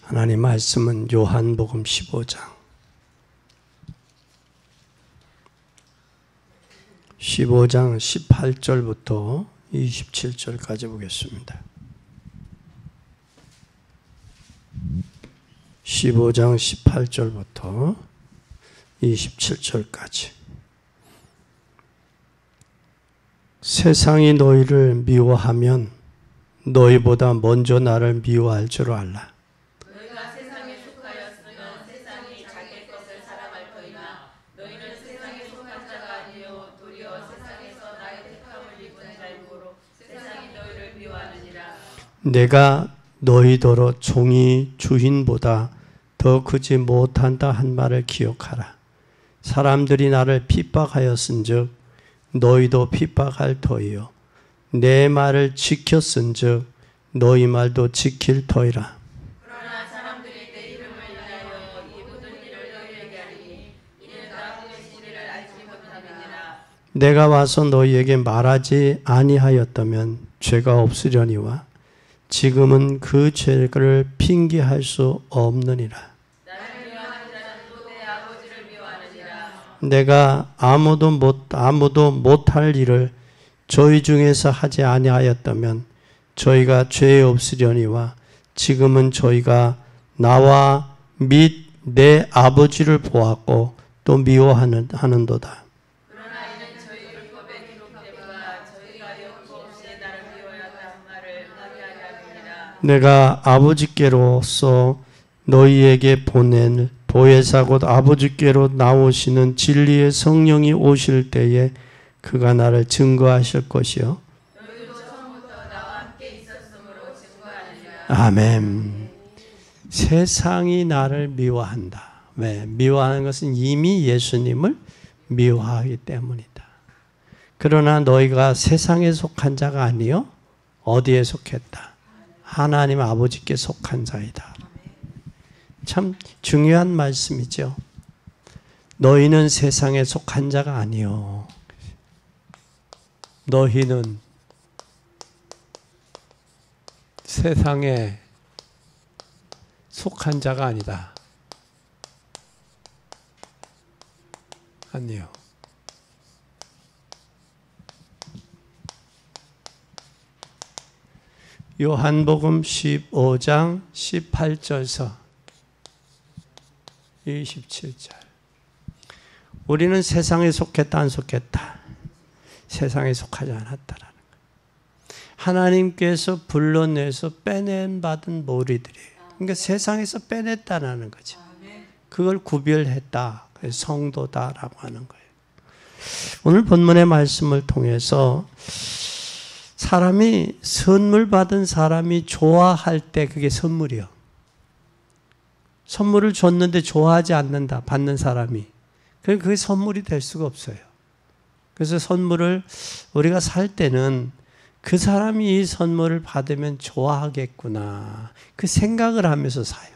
하나님 말씀은 요한복음 15장 18절부터 27절까지 보겠습니다. 15장 18절부터 27절까지. 세상이 너희를 미워하면 너희보다 먼저 나를 미워할 줄 알라. 너희가 세상에 속하였으면 세상이 자기 것을 사랑할 터이나 너희는 세상에 속한 자가 아니요 도리어 세상에서 나의 택함을 입은 자이므로 세상이 너희를 미워하느니라. 내가 너희더러 종이 주인보다 더 크지 못한다 한 말을 기억하라. 사람들이 나를 핍박하였은즉 너희도 핍박할 터이요 내 말을 지켰은즉 너희 말도 지킬 터이라. 그러나 사람들이 내 이름을 인하여 이 모든 일을 너희에게 하리니 이는 나 보내신 이를 알지 못함이니라. 내가 와서 너희에게 말하지 아니하였다면 죄가 없으려니와 지금은 그 죄를 핑계할 수 없느니라. 나를 미워하는 자는 또 내 아버지를 미워하느니라. 내가 아무도 못할 일을 저희 중에서 하지 아니하였다면 저희가 죄 없으려니와 지금은 저희가 나와 및 내 아버지를 보았고 또 미워하는도다. 그러나 이는 저희 율법에 기록되거나 저희가 영구 없이 나를 미워하였다 한 말을 나타내려 함이니라. 내가 아버지께로서 너희에게 보낸 보혜사 곧 아버지께로 나오시는 진리의 성령이 오실 때에 그가 나를 증거하실 것이요. 너희도 처음부터 나와 함께 있었으므로 증거하느니라. 아멘. 세상이 나를 미워한다. 왜? 미워하는 것은 이미 예수님을 미워하기 때문이다. 그러나 너희가 세상에 속한 자가 아니요 어디에 속했다? 하나님 아버지께 속한 자이다. 참 중요한 말씀이죠. 너희는 세상에 속한 자가 아니요. 너희는 세상에 속한 자가 아니다. 아니요. 요한복음 15장 18절서 27절. 우리는 세상에 속했다 안 속했다? 세상에 속하지 않았다라는 거예요. 하나님께서 불러내서 빼낸 받은 머리들이에요. 그러니까 세상에서 빼냈다라는 거죠. 그걸 구별했다. 그래서 성도다라고 하는 거예요. 오늘 본문의 말씀을 통해서 사람이 선물 받은 사람이 좋아할 때 그게 선물이요. 선물을 줬는데 좋아하지 않는다. 받는 사람이. 그게 선물이 될 수가 없어요. 그래서 선물을 우리가 살 때는 그 사람이 이 선물을 받으면 좋아하겠구나. 그 생각을 하면서 사요.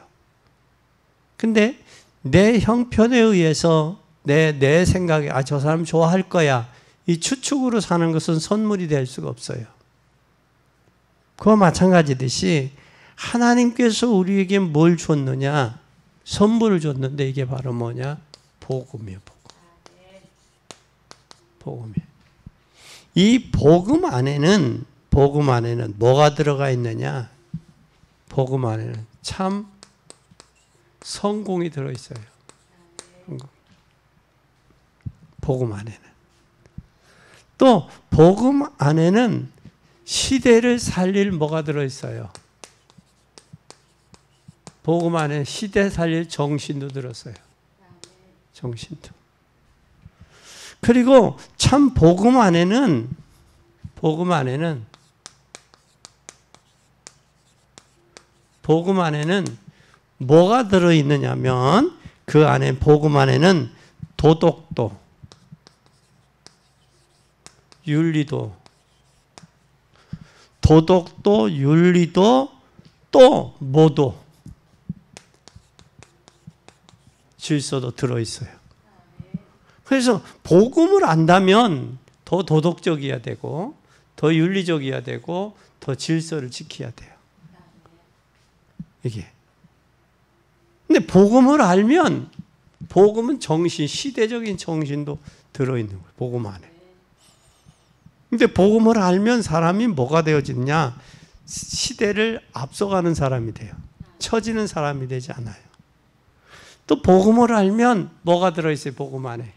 근데 내 형편에 의해서 내 생각에 저 사람 좋아할 거야. 이 추측으로 사는 것은 선물이 될 수가 없어요. 그와 마찬가지듯이 하나님께서 우리에게 뭘 줬느냐? 선물을 줬는데 이게 바로 뭐냐? 복음이에요. 복음이에요. 이 복음 안에는 뭐가 들어가 있느냐? 복음 안에는 참 성공이 들어있어요. 복음 안에는. 또 복음 안에는 시대를 살릴 뭐가 들어있어요? 복음 안에 시대 살릴 정신도 들었어요. 정신도. 그리고 참 복음 안에는 뭐가 들어있느냐면 그 안에 복음 안에는 도덕도, 윤리도, 윤리도 또 뭐도 질서도 들어있어요. 그래서 복음을 안다면 더 도덕적이어야 되고 더 윤리적이어야 되고 더 질서를 지켜야 돼요. 이게 근데 복음을 알면 복음은 정신, 시대적인 정신도 들어있는 거예요. 복음 안에. 근데 복음을 알면 사람이 뭐가 되어지느냐? 시대를 앞서가는 사람이 돼요. 처지는 사람이 되지 않아요. 또 복음을 알면 뭐가 들어있어요? 복음 안에.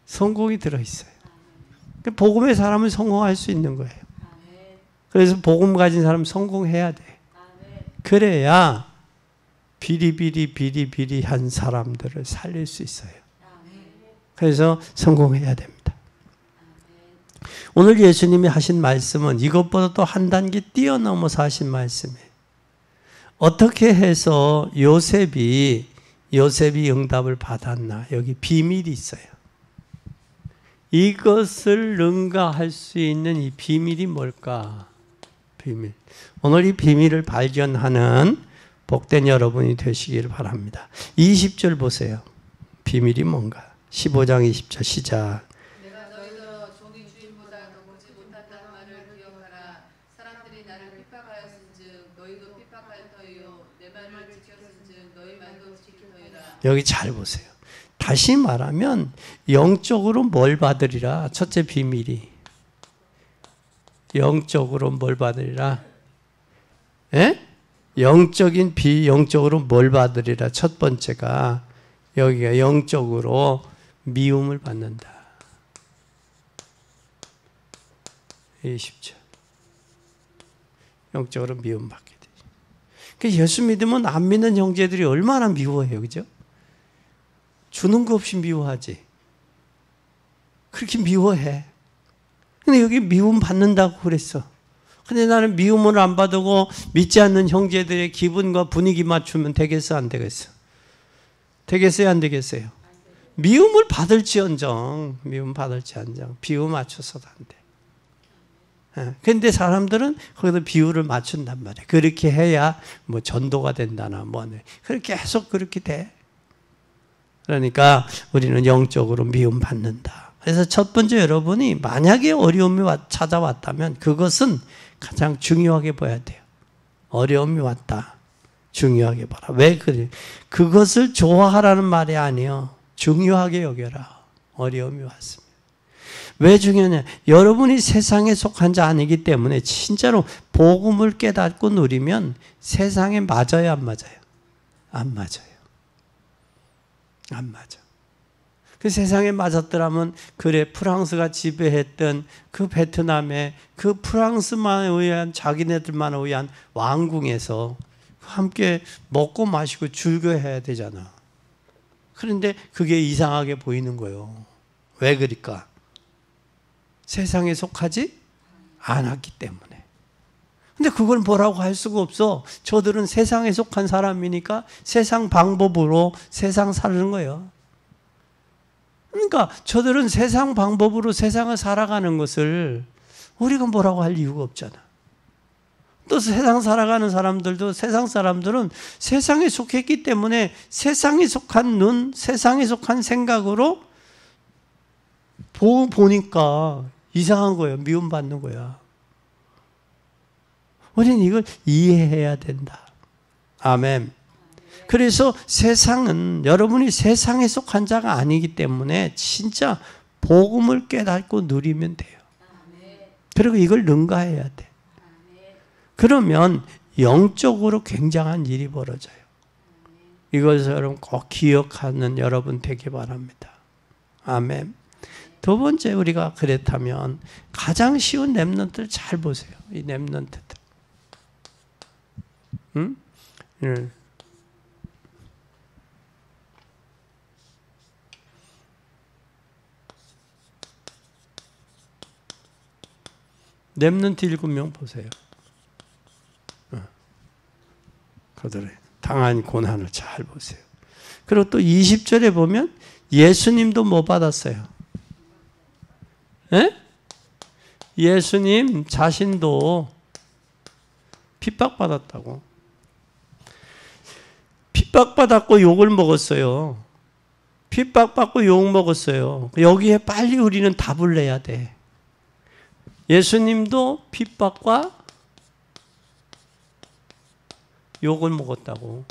성공이 들어있어요. 복음의 사람은 성공할 수 있는 거예요. 그래서 복음 가진 사람은 성공해야 돼. 그래야 비리비리한 사람들을 살릴 수 있어요. 그래서 성공해야 됩니다. 오늘 예수님이 하신 말씀은 이것보다 또 한 단계 뛰어넘어서 하신 말씀이에요. 어떻게 해서 요셉이 응답을 받았나? 여기 비밀이 있어요. 이것을 능가할 수 있는 이 비밀이 뭘까? 비밀. 오늘 이 비밀을 발견하는 복된 여러분이 되시기를 바랍니다. 20절 보세요. 비밀이 뭔가? 15장 20절 시작. 내가 너희로 종이 주인보다 더 보지 못한다는 말을 기억하라. 사람들이 나를 핍박하였은즉 너희도 핍박할 터이요 내 말을 지켰은즉 너희 말도 지킬 터이라. 여기 잘 보세요. 다시 말하면 영적으로 뭘 받으리라? 첫째 비밀이 영적으로 뭘 받으리라? 예? 영적인 비영적으로 뭘 받으리라? 첫 번째가 여기가 영적으로 미움을 받는다. 20절. 영적으로 미움받게 돼. 그러니까 예수 믿으면 안 믿는 형제들이 얼마나 미워해요. 그죠? 주는 거 없이 미워하지. 그렇게 미워해. 근데 여기 미움 받는다고 그랬어. 근데 나는 미움을 안 받고 믿지 않는 형제들의 기분과 분위기 맞추면 되겠어, 안 되겠어? 되겠어요, 안 되겠어요? 미움을 받을지언정, 비유 맞춰서도 안 돼. 근데 사람들은 거기서 비유를 맞춘단 말이에요. 그렇게 해야 뭐 전도가 된다나 뭐 그렇게 계속 그렇게 돼. 그러니까 우리는 영적으로 미움받는다. 그래서 첫 번째 여러분이 만약에 어려움이 찾아왔다면 그것은 가장 중요하게 봐야 돼요. 어려움이 왔다. 중요하게 봐라. 왜 그래? 그것을 좋아하라는 말이 아니에요. 중요하게 여겨라. 어려움이 왔습니다. 왜 중요하냐? 여러분이 세상에 속한 자 아니기 때문에 진짜로 복음을 깨닫고 누리면 세상에 맞아요, 안 맞아요? 안 맞아요. 안 맞아. 그 세상에 맞았더라면 그래 프랑스가 지배했던 그 베트남의 그 프랑스만 의한 자기네들만 의한 왕궁에서 함께 먹고 마시고 즐겨해야 되잖아. 그런데 그게 이상하게 보이는 거예요. 왜 그럴까? 세상에 속하지 않았기 때문에. 근데 그걸 뭐라고 할 수가 없어. 저들은 세상에 속한 사람이니까 세상 방법으로 세상 사는 거예요. 그러니까 저들은 세상 방법으로 세상을 살아가는 것을 우리가 뭐라고 할 이유가 없잖아. 또 세상 살아가는 사람들도 세상 사람들은 세상에 속했기 때문에 세상에 속한 눈, 세상에 속한 생각으로 보니까 이상한 거예요. 미움받는 거야. 우리는 이걸 이해해야 된다. 아멘. 그래서 세상은 여러분이 세상에 속한 자가 아니기 때문에 진짜 복음을 깨닫고 누리면 돼요. 그리고 이걸 능가해야 돼. 그러면 영적으로 굉장한 일이 벌어져요. 이것을 여러분 꼭 기억하는 여러분 되기 바랍니다. 아멘. 두 번째 우리가 그렇다면 가장 쉬운 렘넌트를 잘 보세요. 이 렘넌트들. 응? 렘넌트 7명 보세요. 그들의 당한 고난을 잘 보세요. 그리고 또 20절에 보면 예수님도 뭐 받았어요? 에? 예수님 자신도 핍박받았다고. 핍박받았고 욕을 먹었어요. 핍박받고 욕 먹었어요. 여기에 빨리 우리는 답을 내야 돼. 예수님도 핍박과 욕을 먹었다고.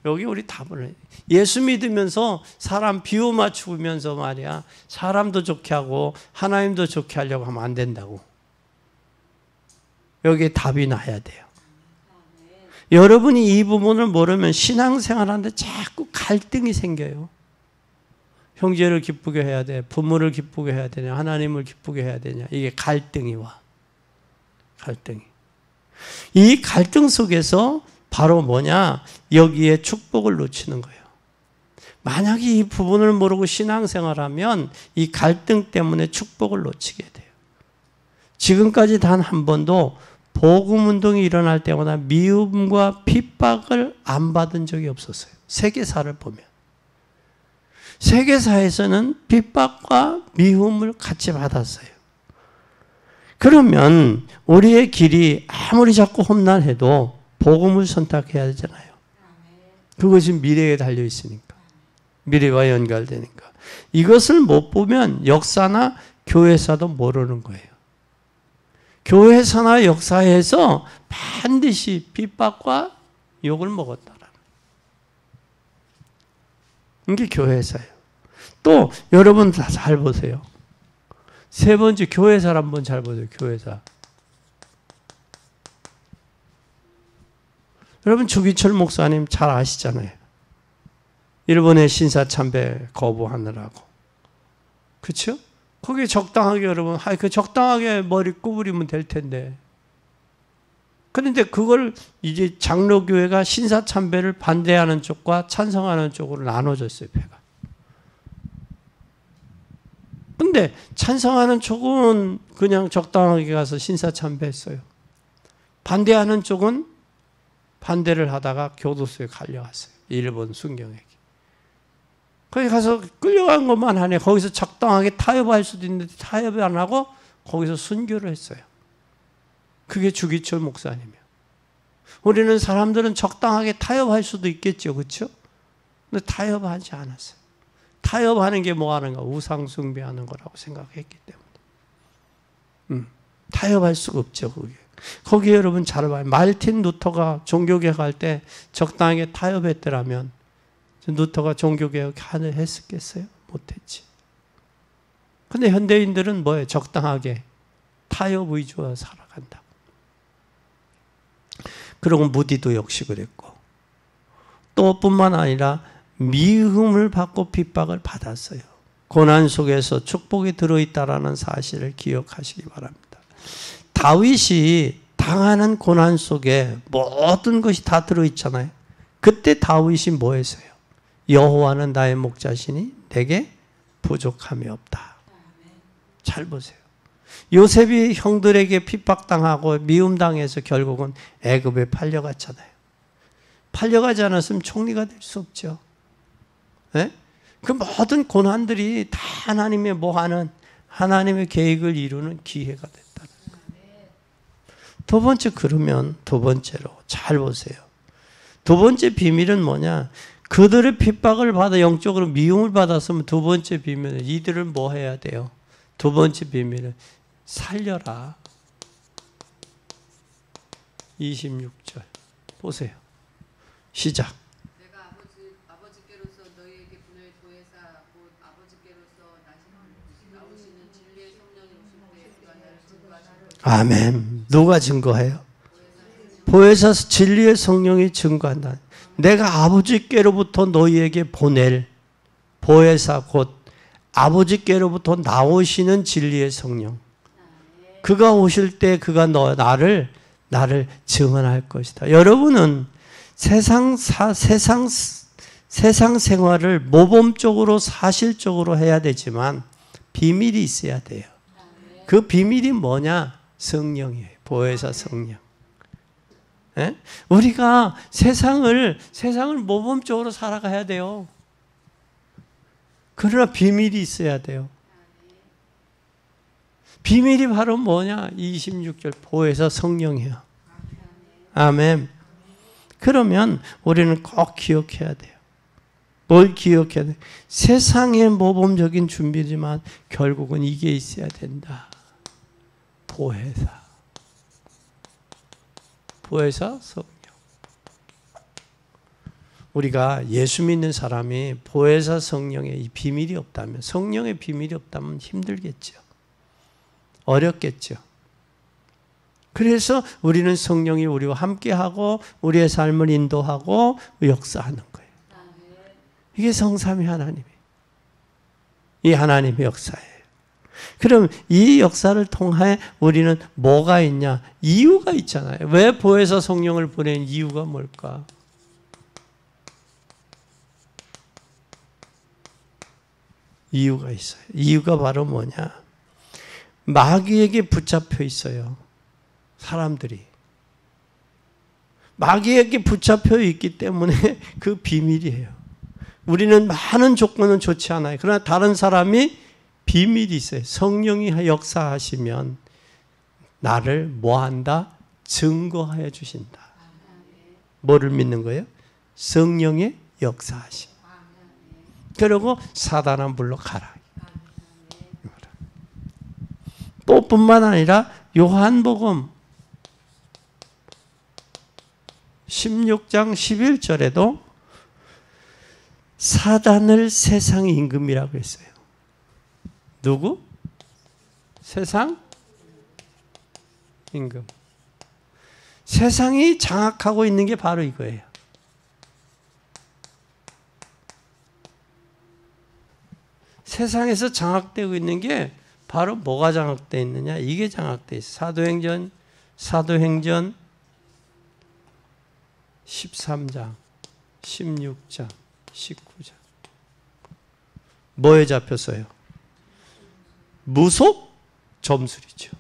여기 우리 답을 해. 예수 믿으면서 사람 비유 맞추면서 말이야. 사람도 좋게 하고 하나님도 좋게 하려고 하면 안 된다고. 여기에 답이 나야 돼요. 여러분이 이 부분을 모르면 신앙생활하는데 자꾸 갈등이 생겨요. 형제를 기쁘게 해야 돼. 부모를 기쁘게 해야 되냐. 하나님을 기쁘게 해야 되냐. 이게 갈등이 와. 갈등이. 이 갈등 속에서 바로 뭐냐? 여기에 축복을 놓치는 거예요. 만약에 이 부분을 모르고 신앙생활하면 이 갈등 때문에 축복을 놓치게 돼요. 지금까지 단 한 번도 복음운동이 일어날 때마다 미움과 핍박을 안 받은 적이 없었어요. 세계사를 보면. 세계사에서는 핍박과 미움을 같이 받았어요. 그러면 우리의 길이 아무리 자꾸 험난해도 복음을 선택해야 되잖아요. 그것이 미래에 달려 있으니까. 미래와 연결되니까. 이것을 못 보면 역사나 교회사도 모르는 거예요. 교회사나 역사에서 반드시 핍박과 욕을 먹었다라는. 이게 교회사예요. 또 여러분 다 잘 보세요. 세 번째 교회사를 한번 잘 보세요. 교회사. 여러분 주기철 목사님 잘 아시잖아요. 일본의 신사참배 거부하느라고. 그렇죠? 거기에 적당하게 여러분, 그 적당하게 머리 구부리면 될 텐데. 그런데 그걸 이제 장로교회가 신사참배를 반대하는 쪽과 찬성하는 쪽으로 나눠졌어요, 배가. 근데 찬성하는 쪽은 그냥 적당하게 가서 신사참배했어요. 반대하는 쪽은 반대를 하다가 교도소에 갈려갔어요. 일본 순경에게. 거기 가서 끌려간 것만 하네. 거기서 적당하게 타협할 수도 있는데 타협을 안 하고 거기서 순교를 했어요. 그게 주기철 목사님이에요. 우리는 사람들은 적당하게 타협할 수도 있겠죠. 그렇죠? 근데 타협하지 않았어요. 타협하는 게 뭐 하는가? 우상 숭배하는 거라고 생각했기 때문에. 타협할 수가 없죠. 그게. 거기에 여러분 잘 봐요. 말틴 루터가 종교개혁 할 때 적당하게 타협했더라면 루터가 종교개혁 했었겠어요? 못했지. 근데 현대인들은 뭐예요? 적당하게 타협 위주로 살아간다. 그리고 무디도 역시 그랬고. 또 뿐만 아니라 미움을 받고 핍박을 받았어요. 고난 속에서 축복이 들어있다라는 사실을 기억하시기 바랍니다. 다윗이 당하는 고난 속에 모든 것이 다 들어있잖아요. 그때 다윗이 뭐 했어요? 여호와는 나의 목자시니 내게 부족함이 없다. 잘 보세요. 요셉이 형들에게 핍박당하고 미움당해서 결국은 애굽에 팔려갔잖아요. 팔려가지 않았으면 총리가 될 수 없죠. 네? 그 모든 고난들이 다 하나님의 뭐하는 하나님의 계획을 이루는 기회가 됐다는 거예요. 두 번째 그러면 두 번째로 잘 보세요. 두 번째 비밀은 뭐냐? 그들의 핍박을 받아 영적으로 미움을 받았으면 두 번째 비밀은 이들을 뭐 해야 돼요? 두 번째 비밀은 살려라. 26절 보세요. 시작. 내가 아버지께로서 너희에게 분을 도해사 곧 아버지께로서 나오시는 진리의 성령이 오실 때 그가 나를 증거하실 것이다. 아멘. 누가 증거해요? 보혜사 진리의 성령이 증거한다. 내가 아버지께로부터 너희에게 보낼 보혜사 곧 아버지께로부터 나오시는 진리의 성령. 그가 오실 때 그가 나를 증언할 것이다. 여러분은 세상 생활을 모범적으로 사실적으로 해야 되지만 비밀이 있어야 돼요. 그 비밀이 뭐냐? 성령이에요. 보혜사 성령. 예? 우리가 세상을 모범적으로 살아가야 돼요. 그러나 비밀이 있어야 돼요. 비밀이 바로 뭐냐? 26절 보혜사 성령이에요. 아멘. 그러면 우리는 꼭 기억해야 돼요. 뭘 기억해야 돼요? 세상의 모범적인 준비지만 결국은 이게 있어야 된다. 보혜사. 보혜사 성령. 우리가 예수 믿는 사람이 보혜사 성령의 이 비밀이 없다면, 성령의 비밀이 없다면 힘들겠죠. 어렵겠죠. 그래서 우리는 성령이 우리와 함께하고 우리의 삶을 인도하고 역사하는 거예요. 이게 성삼위 하나님이에요. 이 하나님의 역사예요. 그럼 이 역사를 통해 우리는 뭐가 있냐? 이유가 있잖아요. 왜 보혜사 성령을 보낸 이유가 뭘까? 이유가 있어요. 이유가 바로 뭐냐? 마귀에게 붙잡혀 있어요. 사람들이. 마귀에게 붙잡혀 있기 때문에 그 비밀이에요. 우리는 많은 조건은 좋지 않아요. 그러나 다른 사람이 비밀이 있어요. 성령이 역사하시면 나를 뭐한다? 증거하여 주신다. 뭐를 믿는 거예요? 성령의 역사하심. 그리고 사단아 물러가라. 또 뿐만 아니라 요한복음 16장 11절에도 사단을 세상 임금이라고 했어요. 누구? 세상 임금. 세상이 장악하고 있는 게 바로 이거예요. 세상에서 장악되고 있는 게 바로 뭐가 장악되어 있느냐? 이게 장악되어 있어요. 사도행전 13장, 16장, 19장. 뭐에 잡혔어요? 무속 점술이죠.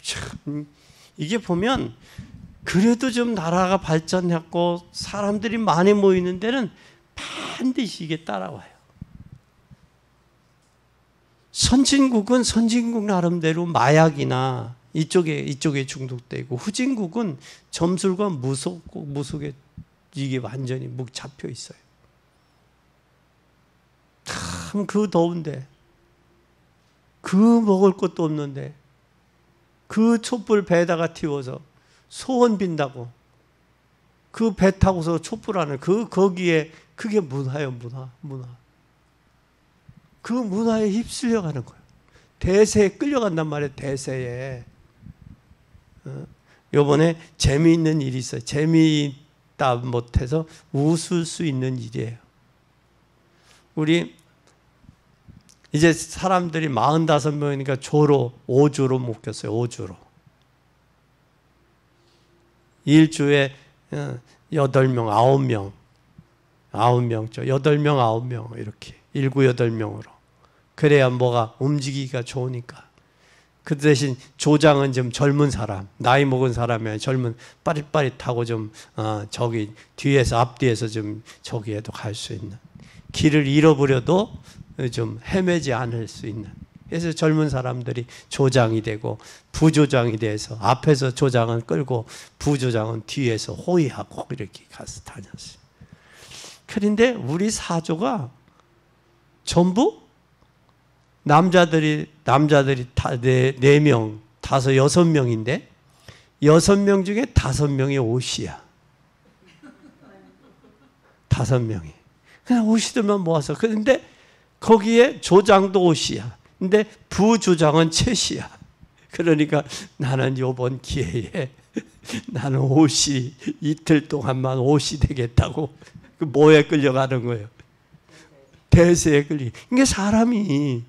참, 이게 보면 그래도 좀 나라가 발전했고 사람들이 많이 모이는 데는 반드시 이게 따라와요. 선진국은 선진국 나름대로 마약이나 이쪽에 중독되고, 후진국은 점술과 무속에 이게 완전히 묵 잡혀 있어요. 참 그 더운데, 그 먹을 것도 없는데, 그 촛불 배에다가 띄워서 소원 빈다고 그 배 타고서 촛불하는 거기에 그게 문화예요. 문화. 그 문화에 휩쓸려 가는 거예요. 대세에 끌려간단 말이에요. 대세에. 요번에 재미있는 일이 있어요. 재미있다 못해서 웃을 수 있는 일이에요. 우리 이제 사람들이 45명이니까 조로 5주로 묶였어요. 5주로. 일주에 8명, 9명, 9명, 8명, 9명 이렇게 7, 8명으로. 그래야 뭐가 움직이기가 좋으니까. 그 대신 조장은 좀 젊은 사람, 나이 먹은 사람이 젊은 빠릿빠릿하고 좀 저기 뒤에서 앞뒤에서 좀 저기에도 갈 수 있는, 길을 잃어버려도 좀 헤매지 않을 수 있는. 그래서 젊은 사람들이 조장이 되고 부조장이 돼서 앞에서 조장은 끌고 부조장은 뒤에서 호위하고 이렇게 가서 다녔어요. 그런데 우리 사조가 전부 남자들이 다 4명, 5, 6명인데 6명 중에 5명이 옷이야. 5명이. 그냥 옷이들만 모아서. 그런데 거기에 조장도 옷이야. 근데 부조장은 채시야. 그러니까 나는 이번 기회에 나는 옷이 이틀 동안만 옷이 되겠다고 그 뭐에 끌려가는 거예요? 대세에 끌리. 이게 사람이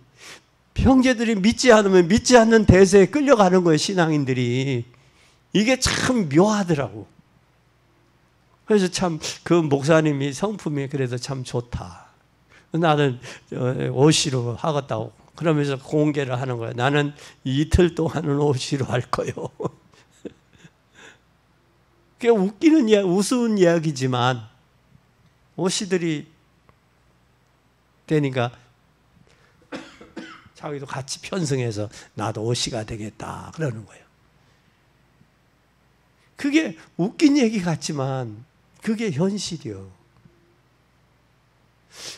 형제들이 믿지 않으면 믿지 않는 대세에 끌려가는 거예요. 신앙인들이. 이게 참 묘하더라고. 그래서 참 그 목사님이 성품이 그래도 참 좋다. 나는 오시로 하겠다고 그러면서 공개를 하는 거야. 나는 이틀 동안은 오시로 할 거요. 그게 우스운 이야기지만 오시들이 되니까 자기도 같이 편성해서 나도 오시가 되겠다 그러는 거예요. 그게 웃긴 얘기 같지만 그게 현실이요.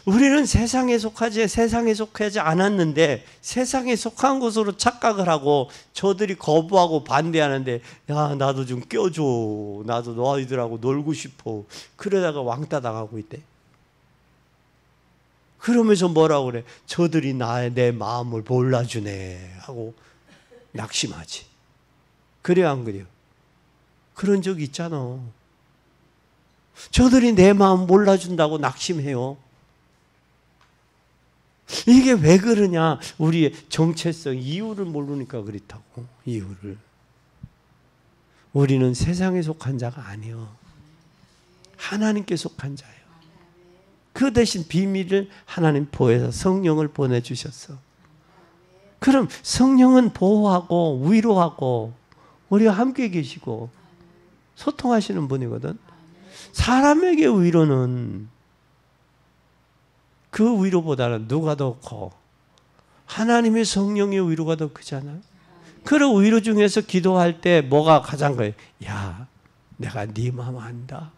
우리는 세상에 속하지 않았는데 세상에 속한 것으로 착각을 하고 저들이 거부하고 반대하는데, 야, 나도 좀 껴줘. 나도 너희들하고 놀고 싶어. 그러다가 왕따 당하고 있대. 그러면서 뭐라고 그래? 저들이 내 마음을 몰라주네 하고 낙심하지. 그래요, 안 그래요? 그런 적 있잖아. 저들이 내 마음 몰라준다고 낙심해요. 이게 왜 그러냐? 우리의 정체성, 이유를 모르니까 그렇다고. 이유를. 우리는 세상에 속한 자가 아니요, 하나님께 속한 자예요. 그 대신 비밀을 하나님 보혜사 성령을 보내주셨어. 그럼 성령은 보호하고 위로하고 우리와 함께 계시고 소통하시는 분이거든. 사람에게 위로는 그 위로보다는 누가 더 커? 하나님의 성령의 위로가 더 크잖아. 그런 위로 중에서 기도할 때 뭐가 가장 커요? 야, 내가 네 마음 안다.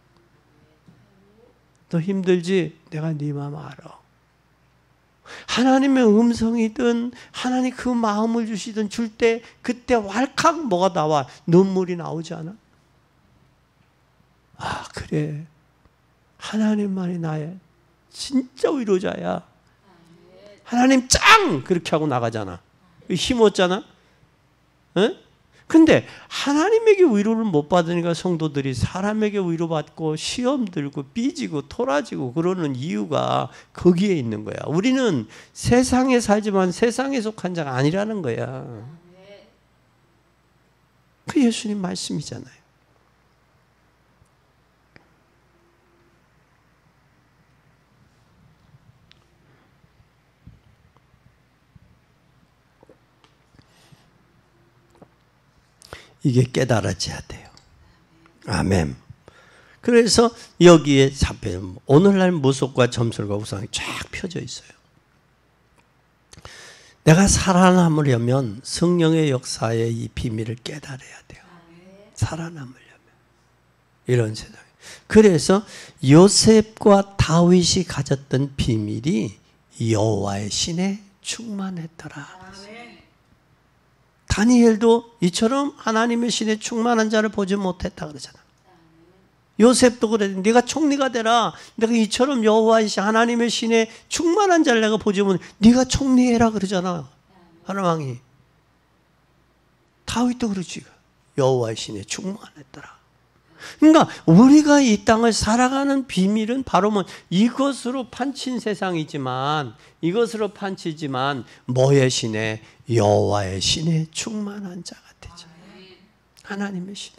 너 힘들지? 내가 네 마음 알아. 하나님의 음성이든 하나님 그 마음을 주시든 줄 때 그때 왈칵 뭐가 나와? 눈물이 나오지 않아? 아, 그래. 하나님만이 나의 진짜 위로자야. 하나님 짱! 그렇게 하고 나가잖아. 힘없잖아? 응? 근데 하나님에게 위로를 못 받으니까 성도들이 사람에게 위로받고 시험 들고 삐지고 토라지고 그러는 이유가 거기에 있는 거야. 우리는 세상에 살지만 세상에 속한 자가 아니라는 거야. 그 예수님 말씀이잖아요. 이게 깨달아져야 돼요. 아멘. 그래서 여기에 잡혀요. 오늘날 무속과 점술과 우상이 쫙 펴져 있어요. 내가 살아남으려면 성령의 역사의 이 비밀을 깨달아야 돼요. 살아남으려면. 이런 세상에. 그래서 요셉과 다윗이 가졌던 비밀이 여호와의 신에 충만했더라. 다니엘도 이처럼 하나님의 신에 충만한 자를 보지 못했다 그러잖아. 요셉도 그래. 네가 총리가 되라. 내가 이처럼 여호와의 신, 하나님의 신에 충만한 자를 내가 보지 못해. 네가 총리해라 그러잖아. 하나님 왕이. 다윗도 그러지. 여호와의 신에 충만했더라. 그러니까 우리가 이 땅을 살아가는 비밀은 바로 이것으로 판친 세상이지만, 이것으로 판치지만 뭐의 신에? 여호와의 신에 충만한 자가 되죠. 하나님의 신에.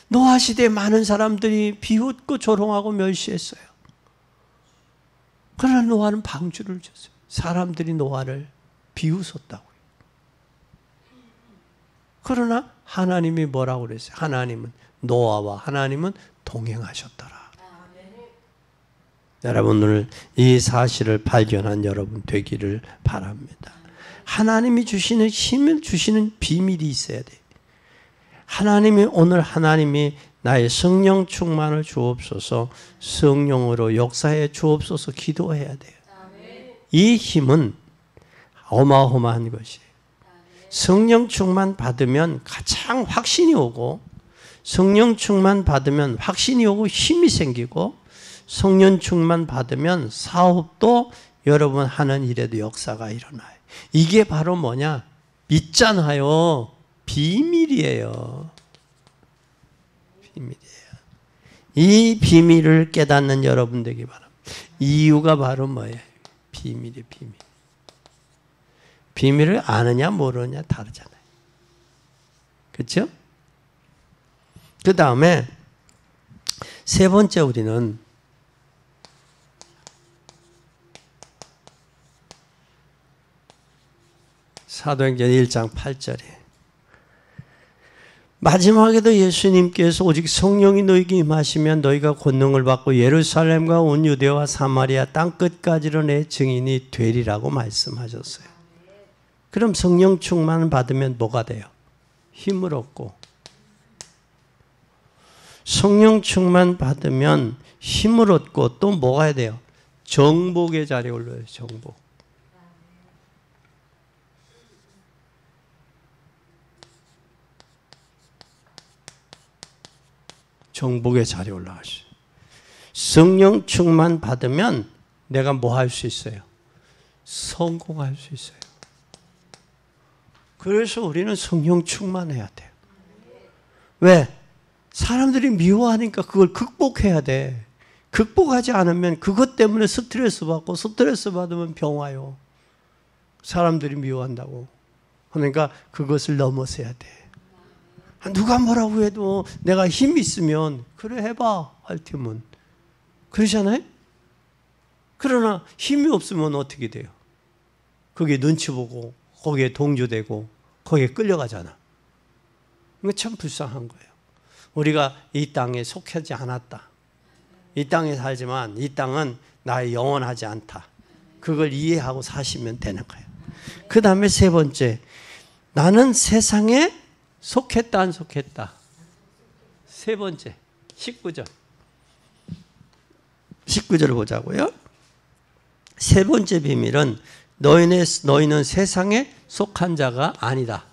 노아 시대에 많은 사람들이 비웃고 조롱하고 멸시했어요. 그러나 노아는 방주를 줬어요. 사람들이 노아를 비웃었다고요. 그러나 하나님이 뭐라고 그랬어요? 하나님은, 노아와 하나님은 동행하셨더라. 여러분, 오늘 이 사실을 발견한 여러분 되기를 바랍니다. 하나님이 주시는 힘을 주시는 비밀이 있어야 돼요. 하나님이 나의 성령 충만을 주옵소서, 성령으로 역사해 주옵소서 기도해야 돼요. 이 힘은 어마어마한 것이에요. 성령 충만 받으면 가장 확신이 오고, 성령 충만 받으면 확신이 오고 힘이 생기고, 성령 충만 받으면 사업도 여러분 하는 일에도 역사가 일어나요. 이게 바로 뭐냐? 있잖아요. 비밀이에요. 비밀이에요. 이 비밀을 깨닫는 여러분 되기 바랍니다. 이유가 바로 뭐예요? 비밀이에요, 비밀. 비밀을 아느냐 모르느냐 다르잖아요. 그렇죠? 그 다음에 세 번째, 우리는 사도행전 1장 8절에 마지막에도 예수님께서 오직 성령이 너희에게 임하시면 너희가 권능을 받고 예루살렘과 온 유대와 사마리아 땅끝까지로 내 증인이 되리라고 말씀하셨어요. 그럼 성령 충만을 받으면 뭐가 돼요? 힘을 얻고. 성령 충만 받으면 힘을 얻고 또 뭐가 해야 돼요? 정복의 자리에 올라요. 정복. 정복의 자리에 올라가시죠. 성령 충만 받으면 내가 뭐 할 수 있어요? 성공할 수 있어요. 그래서 우리는 성령 충만해야 돼요. 왜? 사람들이 미워하니까 그걸 극복해야 돼. 극복하지 않으면 그것 때문에 스트레스 받고 스트레스 받으면 병 와요. 사람들이 미워한다고. 그러니까 그것을 넘어서야 돼. 누가 뭐라고 해도 내가 힘 있으면 그래 해봐 할 테면 그러잖아요. 그러나 힘이 없으면 어떻게 돼요? 거기에 눈치 보고 거기에 동조되고 거기에 끌려가잖아. 이거 참 불쌍한 거예요. 우리가 이 땅에 속하지 않았다. 이 땅에 살지만 이 땅은 나의 영원하지 않다. 그걸 이해하고 사시면 되는 거예요. 그 다음에 세 번째, 나는 세상에 속했다 안 속했다. 세 번째 19절 19절을 보자고요. 세 번째 비밀은 너희는 세상에 속한 자가 아니다.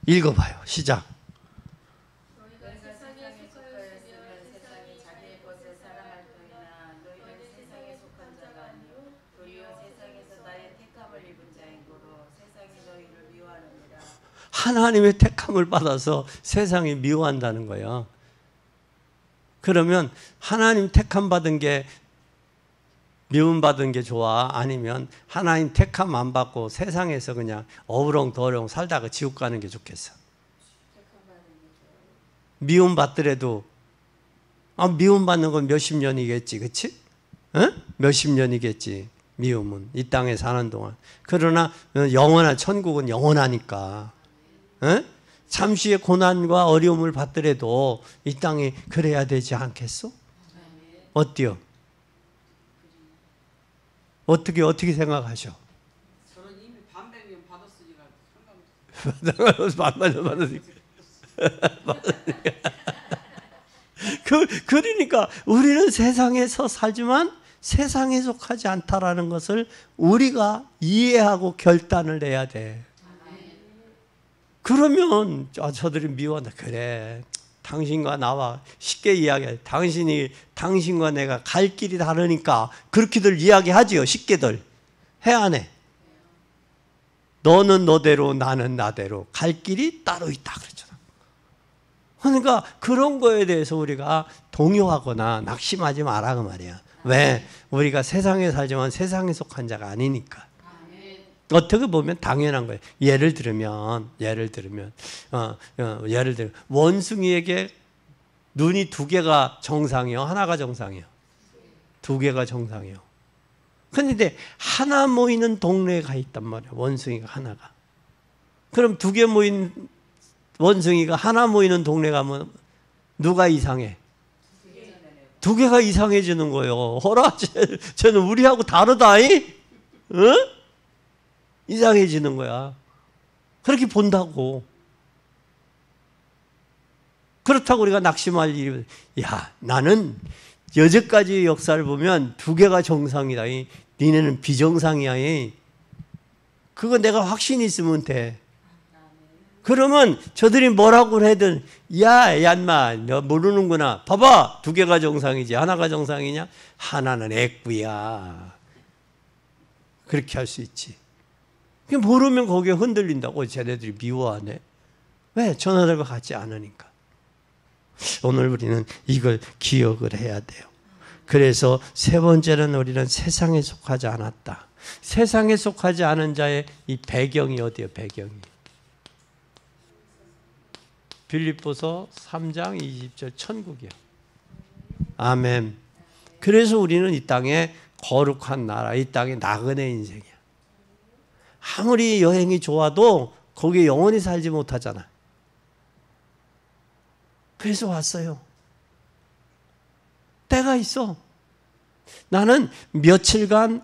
읽어봐요. 시작. 너희가 세상에 속하였으면 세상이 자기의 것을 사랑할 터이나 너희는 세상에 속한 자가 아니요 도리어 세상에서 나의 택함을 입은 자이므로 세상이 너희를 미워하느니라. 하나님의 택함을 받아서 세상이 미워한다는 거예요. 그러면 하나님 택함 받은 게 미움받은 게 좋아? 아니면 하나님 택함 안 받고 세상에서 그냥 어우렁더렁 살다가 지옥 가는 게 좋겠어? 미움받더라도 미움받는 건 몇십 년이겠지, 그치? 응? 몇십 년이겠지, 미움은 이 땅에 사는 동안. 그러나 영원한 천국은 영원하니까. 응? 잠시의 고난과 어려움을 받더라도 이 땅에 그래야 되지 않겠어? 어때요? 어떻게 생각하셔? 저는 이미 반백년 받았으니까 반백년 받았으니까. 그러니까 우리는 세상에서 살지만 세상에 속하지 않다라는 것을 우리가 이해하고 결단을 내야 돼. 그러면 저들이 미워한다. 그래, 당신과 나와 쉽게 이야기해. 당신과 내가 갈 길이 다르니까 그렇게들 이야기하지요. 쉽게들. 해 안 해? 너는 너대로 나는 나대로 갈 길이 따로 있다 그랬잖아. 그러니까 그런 거에 대해서 우리가 동요하거나 낙심하지 마라 그 말이야. 왜? 우리가 세상에 살지만 세상에 속한 자가 아니니까. 어떻게 보면 당연한 거예요. 예를 들면 원숭이에게 눈이 두 개가 정상이요, 하나가 정상이요? 두 개가 정상이요. 그런데 하나 모이는 동네에 가 있단 말이야. 원숭이가 하나가. 그럼 두 개 모인 원숭이가 하나 모이는 동네 가면 누가 이상해? 두 개가 이상해지는 거예요. 허라, 쟤는 우리하고 다르다이? 응? 이상해지는 거야. 그렇게 본다고. 그렇다고 우리가 낙심할 일이, 야, 나는 여태까지 역사를 보면 두 개가 정상이다. 니네는 비정상이야. 그거 내가 확신이 있으면 돼. 그러면 저들이 뭐라고 하든, 야, 얀마, 너 모르는구나. 봐봐, 두 개가 정상이지. 하나가 정상이냐? 하나는 애꾸야. 그렇게 할 수 있지. 모르면 거기에 흔들린다고. 쟤네들이 미워하네. 왜? 전하들과 같지 않으니까. 오늘 우리는 이걸 기억을 해야 돼요. 그래서 세 번째는 우리는 세상에 속하지 않았다. 세상에 속하지 않은 자의 이 배경이 어디예요? 배경이. 빌립보서 3장 20절 천국이요. 아멘. 그래서 우리는 이 땅에 거룩한 나라, 이 땅에 나그네 인생이야. 아무리 여행이 좋아도 거기에 영원히 살지 못하잖아. 그래서 왔어요. 때가 있어. 나는 며칠간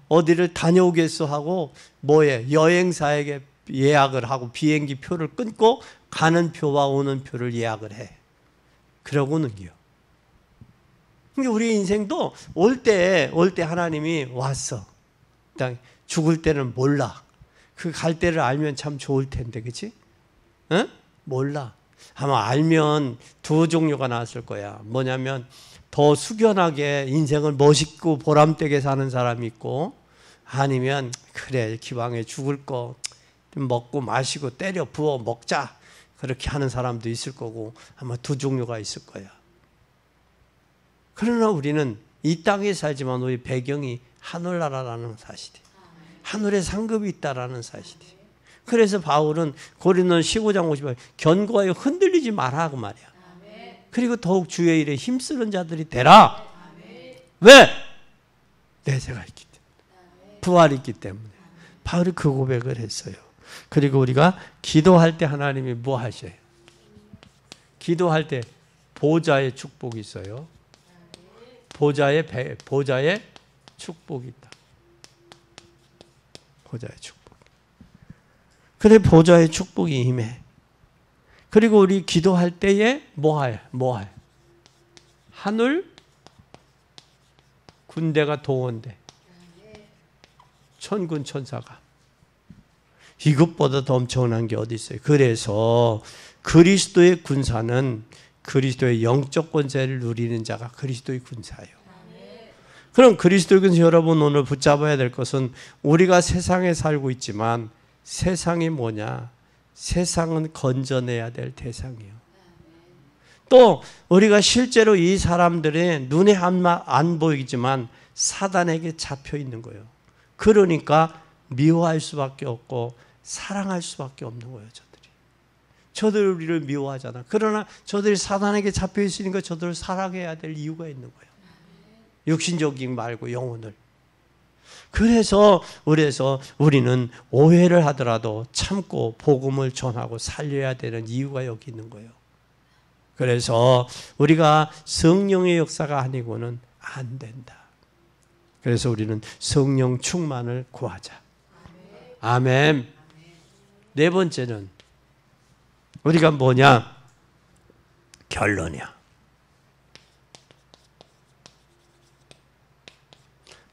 어디를 다녀오겠어 하고 뭐에 여행사에게 예약을 하고 비행기 표를 끊고 가는 표와 오는 표를 예약을 해. 그러고는요. 그러니까 우리 인생도 올 때 하나님이 왔어. 죽을 때는 몰라. 그 갈 때를 알면 참 좋을 텐데, 그치? 응? 몰라. 아마 알면 두 종류가 나왔을 거야. 뭐냐면 더 숙연하게 인생을 멋있고 보람되게 사는 사람이 있고, 아니면 그래 기왕에 죽을 거 먹고 마시고 때려 부어 먹자 그렇게 하는 사람도 있을 거고, 아마 두 종류가 있을 거야. 그러나 우리는 이 땅에 살지만 우리 배경이 하늘나라라는 사실이, 하늘에 상급이 있다라는 사실이. 그래서 바울은 고린도 15장 50절 견고하여 흔들리지 마라 그 말이야. 그리고 더욱 주의 일에 힘쓰는 자들이 되라. 왜? 내세가 있기 때문에, 부활이 있기 때문에. 바울이 그 고백을 했어요. 그리고 우리가 기도할 때 하나님이 뭐 하셔요? 기도할 때 보좌의 축복이 있어요. 보좌의 축복이 있다. 보좌의 축복. 그래 보좌의 축복이 임해. 그리고 우리 기도할 때에 뭐할? 하늘 군대가 동원돼. 천군 천사가. 이것보다 더 엄청난 게 어디 있어요? 그래서 그리스도의 군사는 그리스도의 영적 권세를 누리는 자가 그리스도의 군사예요. 그럼 그리스도의 군사, 여러분 오늘 붙잡아야 될 것은 우리가 세상에 살고 있지만 세상이 뭐냐? 세상은 건져내야 될 대상이에요. 또 우리가 실제로 이 사람들의 눈에 안 보이지만 사단에게 잡혀 있는 거예요. 그러니까 미워할 수밖에 없고 사랑할 수밖에 없는 거예요. 저들이 우리를 미워하잖아. 그러나 저들이 사단에게 잡혀 있으니까 저들을 사랑해야 될 이유가 있는 거예요. 육신적인 말고 영혼을. 그래서 우리는 오해를 하더라도 참고 복음을 전하고 살려야 되는 이유가 여기 있는 거예요. 그래서 우리가 성령의 역사가 아니고는 안 된다. 그래서 우리는 성령 충만을 구하자. 아멘. 네 번째는 우리가 뭐냐? 결론이야.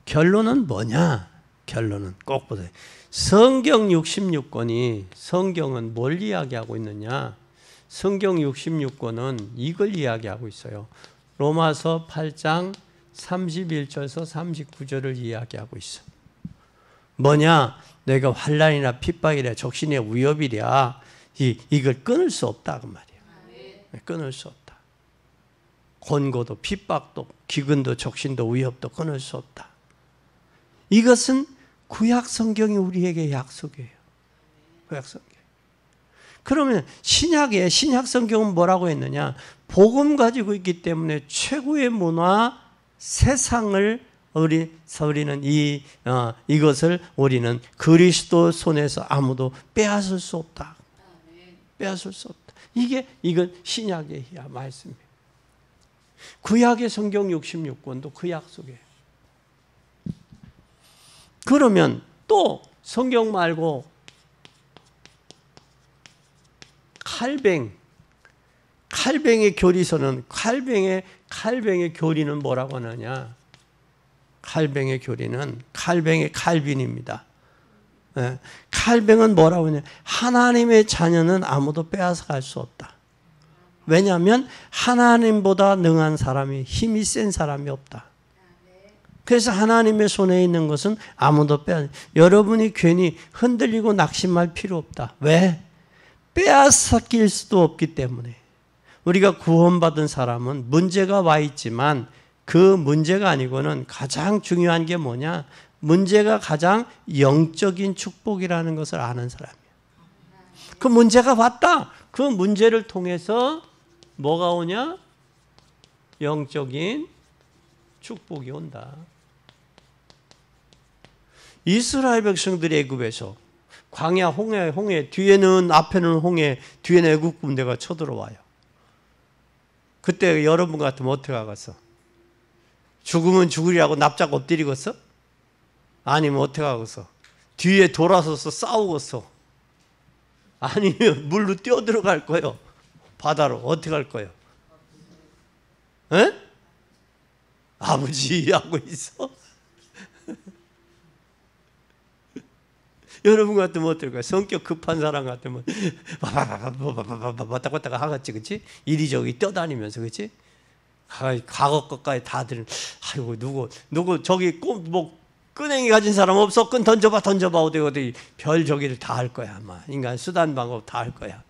결론은 뭐냐? 결론은 꼭 보세요. 성경 66권이 성경은 뭘 이야기하고 있느냐? 성경 66권은 이걸 이야기하고 있어요. 로마서 8장 31절에서 39절을 이야기하고 있어. 뭐냐? 내가 환난이나 핍박이라 적신의 위협이랴 이걸 끊을 수 없다 그 말이야. 끊을 수 없다. 권고도 핍박도 기근도 적신도 위협도 끊을 수 없다. 이것은 구약 성경이 우리에게 약속이에요. 구약 성경. 그러면 신약 성경은 뭐라고 했느냐? 복음 가지고 있기 때문에 최고의 문화 세상을 우리는 이것을 우리는 그리스도 손에서 아무도 빼앗을 수 없다. 빼앗을 수 없다. 이건 신약의 말씀이에요. 구약의 성경 66권도 그 약속이에요. 그러면 또 성경 말고 칼뱅의 교리서는 칼뱅의 교리는 뭐라고 하느냐? 칼뱅의 교리는 칼뱅의 칼빈입니다. 칼뱅은 뭐라고 하냐? 하나님의 자녀는 아무도 빼앗아갈 수 없다. 왜냐하면 하나님보다 능한 사람이, 힘이 센 사람이 없다. 그래서 하나님의 손에 있는 것은 아무도 여러분이 괜히 흔들리고 낙심할 필요 없다. 왜? 빼앗길 수도 없기 때문에. 우리가 구원받은 사람은 문제가 와 있지만 그 문제가 아니고는 가장 중요한 게 뭐냐? 문제가 가장 영적인 축복이라는 것을 아는 사람이에요. 그 문제가 왔다. 그 문제를 통해서 뭐가 오냐? 영적인 축복이 온다. 이스라엘 백성들이 애굽에서 광야 홍해 뒤에는 앞에는 홍해 뒤에는 애굽 군대가 쳐들어와요. 그때 여러분 같으면 어떻게 하겠어? 죽으면 죽으리라고 납작 엎드리겠어? 아니면 어떻게 하겠어? 뒤에 돌아서서 싸우겠어? 아니면 물로 뛰어들어갈 거요? 바다로 어떻게 할 거요? 에? 아버지 하고 있어? 여러분 같으면 어떨까요? 성격 급한 사람 같으면 왔다 갔다 하겠지, 그치? 이리저리 뛰어다니면서, 그치? 과거 것까지 다들, 아이고, 누구, 저기 뭐, 끈행이 가진 사람 없어? 끈 던져봐, 어디, 별 저기를 다 할 거야, 아마. 인간 수단 방법 다 할 거야.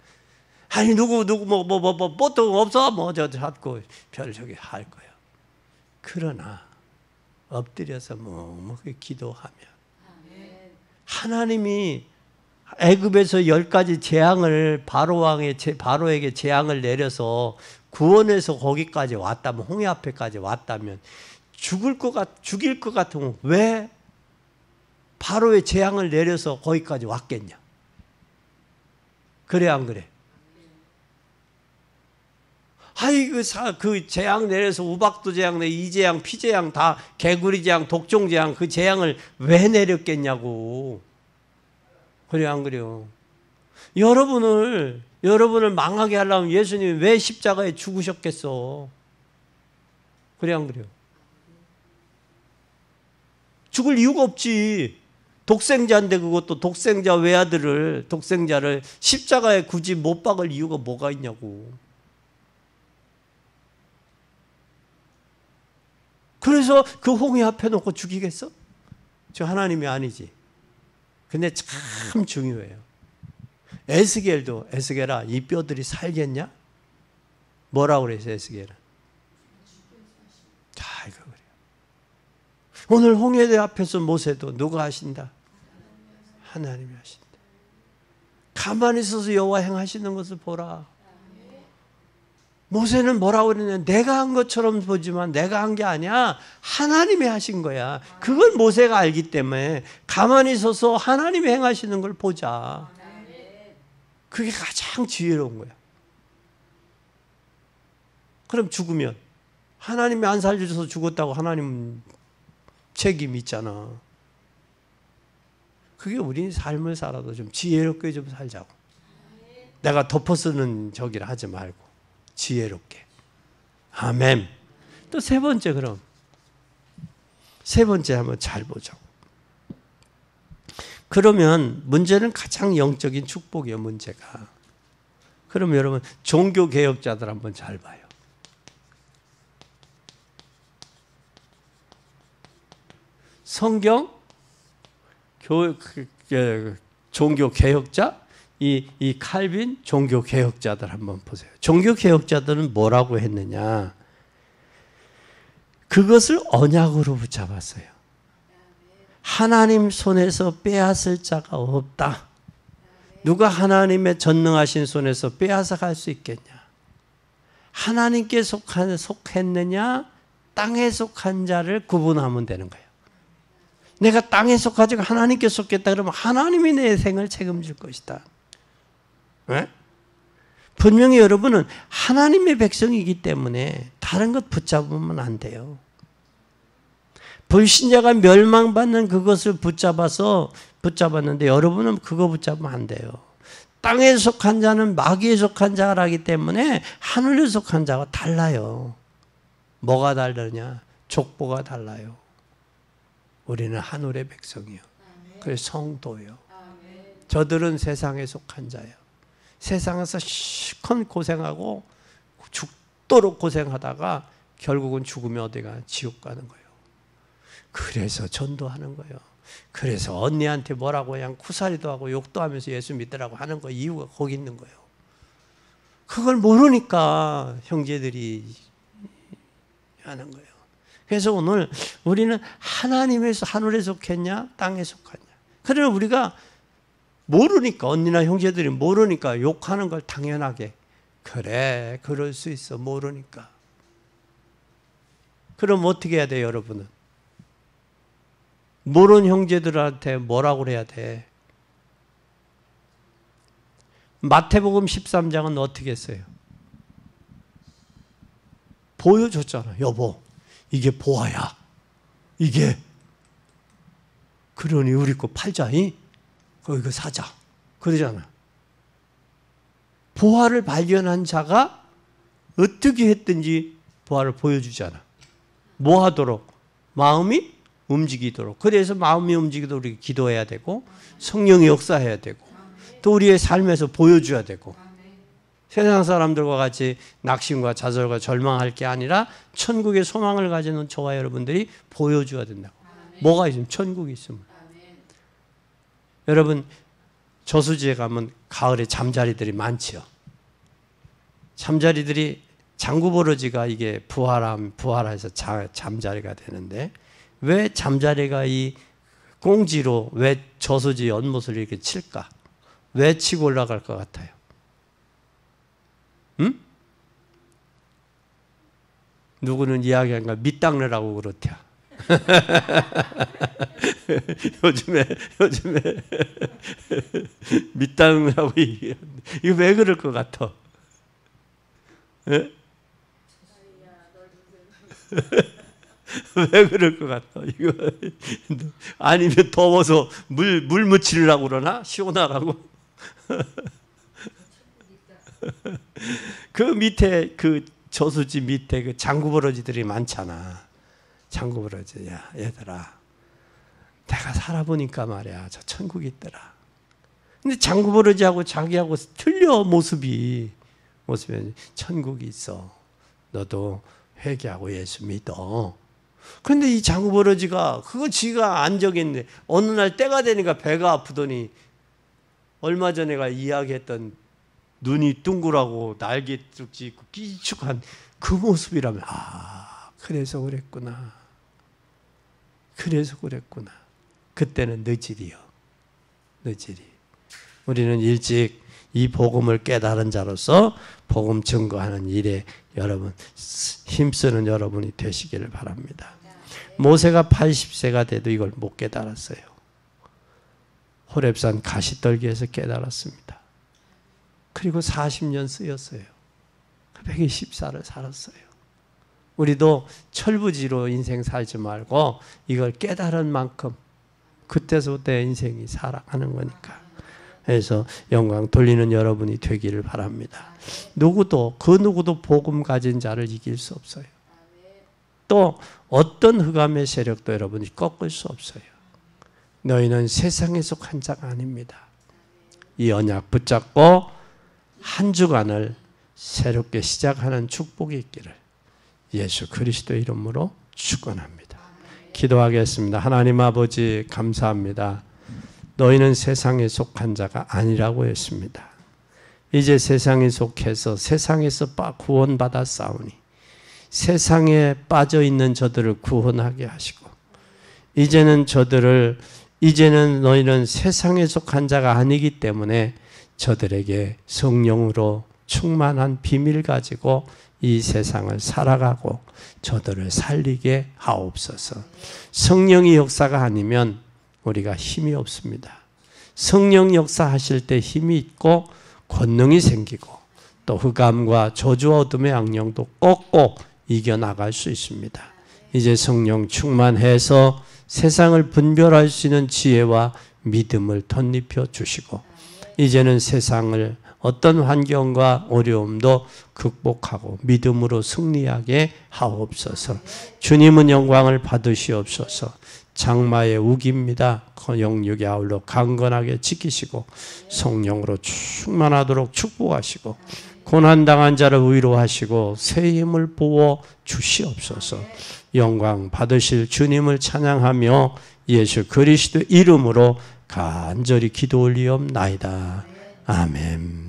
아니, 누구, 보통 없어? 저 잡고, 별 저기 할 거야. 그러나, 엎드려서 기도하면, 하나님이 애굽에서 10가지 재앙을 바로에게 재앙을 내려서 구원해서 거기까지 왔다면, 홍해 앞에까지 왔다면 죽일 것 같으면 왜 바로의 재앙을 내려서 거기까지 왔겠냐? 그래 안 그래? 아이 그 재앙 내려서 우박도 재앙 내 이재앙 피재앙 다 개구리 재앙 독종 재앙 그 재앙을 왜 내렸겠냐고. 그래 안 그래요? 여러분을 망하게 하려면 예수님이 왜 십자가에 죽으셨겠어? 그래 안 그래요? 죽을 이유가 없지. 독생자인데 그것도 독생자를 십자가에 굳이 못 박을 이유가 뭐가 있냐고. 그래서 그 홍해 앞에 놓고 죽이겠어? 저 하나님이 아니지. 근데 참 중요해요. 에스겔아 이 뼈들이 살겠냐? 뭐라고 그랬어 에스겔은? 자 이거 그래요. 오늘 홍해 앞에서 모세도 누가 하신다? 하나님이 하신다. 가만히 있어서 여호와 행하시는 것을 보라. 모세는 뭐라고 그랬냐? 내가 한 것처럼 보지만 내가 한 게 아니야. 하나님이 하신 거야. 그걸 모세가 알기 때문에 가만히 서서 하나님이 행하시는 걸 보자. 그게 가장 지혜로운 거야. 그럼 죽으면 하나님이 안 살려줘서 죽었다고 하나님 책임 있잖아. 그게 우리 삶을 살아도 좀 지혜롭게 좀 살자고. 내가 덮어쓰는 저기를 하지 말고 지혜롭게. 아멘. 또 세 번째 그럼. 세 번째 한번 잘 보자고. 그러면 문제는 가장 영적인 축복이에요, 문제가. 그럼 여러분 종교개혁자들 한번 잘 봐요. 성경, 종교개혁자, 이 칼빈 종교개혁자들 한번 보세요. 종교개혁자들은 뭐라고 했느냐? 그것을 언약으로 붙잡았어요. 하나님 손에서 빼앗을 자가 없다. 누가 하나님의 전능하신 손에서 빼앗아 갈 수 있겠냐? 하나님께 속했느냐? 땅에 속한 자를 구분하면 되는 거예요. 내가 땅에 속하지 하나님께 속겠다 그러면 하나님이 내 생을 책임질 것이다. 네? 분명히 여러분은 하나님의 백성이기 때문에 다른 것 붙잡으면 안 돼요. 불신자가 멸망받는 그것을 붙잡았는데 여러분은 그거 붙잡으면 안 돼요. 땅에 속한 자는 마귀에 속한 자라기 때문에 하늘에 속한 자가 달라요. 뭐가 다르냐? 족보가 달라요. 우리는 하늘의 백성이요. 그래서 성도요. 저들은 세상에 속한 자예요. 세상에서 실컷 고생하고 죽도록 고생하다가 결국은 죽으면 어디가? 지옥 가는 거예요. 그래서 전도하는 거예요. 그래서 언니한테 뭐라고 그냥 쿠사리도 하고 욕도 하면서 예수 믿으라고 하는 거 이유가 거기 있는 거예요. 그걸 모르니까 형제들이 하는 거예요. 그래서 오늘 우리는 하나님에서 하늘에 속했냐 땅에 속했냐. 그러나 우리가 모르니까 언니나 형제들이 모르니까 욕하는 걸 당연하게 그래 그럴 수 있어 모르니까. 그럼 어떻게 해야 돼요 여러분은? 모르는 형제들한테 뭐라고 해야 돼? 마태복음 13장은 어떻게 했어요? 보여줬잖아. 여보 이게 보아야. 이게 그러니 우리 거 팔자이? 그거 사자. 그러잖아. 부활을 발견한 자가 어떻게 했든지 부활을 보여주잖아. 뭐 하도록? 마음이 움직이도록. 그래서 마음이 움직이도록 우리 기도해야 되고 성령이 역사해야 되고 또 우리의 삶에서 보여줘야 되고 세상 사람들과 같이 낙심과 좌절과 절망할 게 아니라 천국의 소망을 가지는 저와 여러분들이 보여줘야 된다고. 뭐가 있으면? 천국이 있으면. 여러분 저수지에 가면 가을에 잠자리들이 많지요. 잠자리들이 장구버러지가 이게 부활해서 잠자리가 되는데 왜 잠자리가 이 꽁지로 왜 저수지 연못을 이렇게 칠까? 왜 치고 올라갈 것 같아요? 응? 누구는 이야기한가 밑땅내라고 그렇대요. 요즘에 밑땅내라고 얘기하는데 이거 왜 그럴 것 같아? 예? 왜 그럴 것 같아? 이거 아니면 더워서 물 묻히려고 그러나? 시원하라고? 그 밑에 그 저수지 밑에 그 장구버러지들이 많잖아. 장구버러지. 야 얘들아, 내가 살아보니까 말이야 저 천국이 있더라. 근데 장구버러지하고 자기하고 틀려 모습이 천국이 있어. 너도 회개하고 예수 믿어. 근데 이 장구버러지가 그거 지가 안 적였는데 어느 날 때가 되니까 배가 아프더니 얼마 전에가 이야기했던 눈이 둥글하고 날개 뚝지 있고 끼죽한 그 모습이라면 그래서 그랬구나. 그래서 그랬구나. 그때는 늦으리요. 늦으리. 우리는 일찍 이 복음을 깨달은 자로서 복음 증거하는 일에 여러분 힘쓰는 여러분이 되시기를 바랍니다. 모세가 80세가 돼도 이걸 못 깨달았어요. 호렙산 가시떨기에서 깨달았습니다. 그리고 40년 쓰였어요. 120살을 살았어요. 우리도 철부지로 인생 살지 말고 이걸 깨달은 만큼 그때서부터 인생이 살아가는 거니까. 그래서 영광 돌리는 여러분이 되기를 바랍니다. 누구도 복음 가진 자를 이길 수 없어요. 또 어떤 흑암의 세력도 여러분이 꺾을 수 없어요. 너희는 세상에 속한 자가 아닙니다. 이 언약 붙잡고 한 주간을 새롭게 시작하는 축복이 있기를 예수 그리스도 이름으로 축원합니다. 기도하겠습니다. 하나님 아버지 감사합니다. 너희는 세상에 속한 자가 아니라고 했습니다. 이제 세상에 속해서 세상에서 구원받아 싸우니 세상에 빠져있는 저들을 구원하게 하시고 이제는 너희는 세상에 속한 자가 아니기 때문에 저들에게 성령으로 충만한 비밀 가지고 이 세상을 살아가고 저들을 살리게 하옵소서. 성령의 역사가 아니면 우리가 힘이 없습니다. 성령 역사하실 때 힘이 있고 권능이 생기고 또 흑암과 저주와 어둠의 악령도 꼭꼭 이겨나갈 수 있습니다. 이제 성령 충만해서 세상을 분별할 수 있는 지혜와 믿음을 덧입혀 주시고 이제는 세상을 어떤 환경과 어려움도 극복하고 믿음으로 승리하게 하옵소서. 주님은 영광을 받으시옵소서. 장마의 우기입니다. 영육의 아울러 강건하게 지키시고 성령으로 충만하도록 축복하시고 고난당한 자를 위로하시고 새 힘을 부어 주시옵소서. 영광 받으실 주님을 찬양하며 예수 그리스도 이름으로 간절히 기도 올리옵나이다. 아멘.